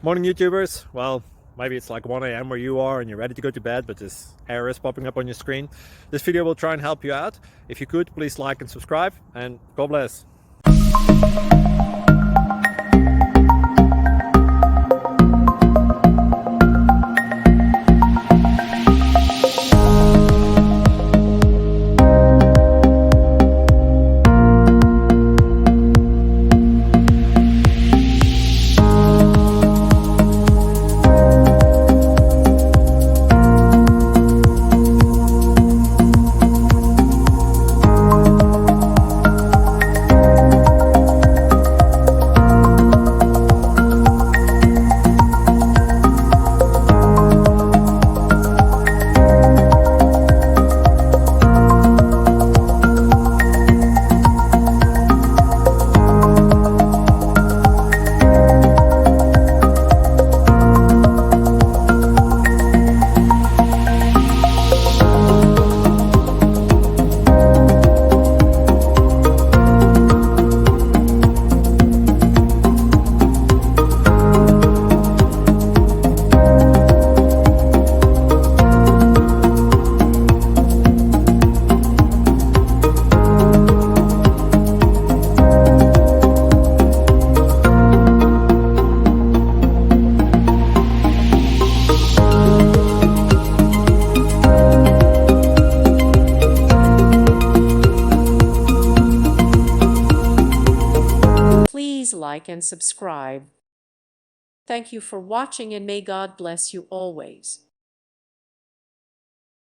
Morning YouTubers. Well, maybe it's like 1 a.m. where you are and you're ready to go to bed, but this error is popping up on your screen. This video will try and help you out. If you could, please like and subscribe, and God bless. Please like and subscribe. Thank you for watching, and may God bless you always.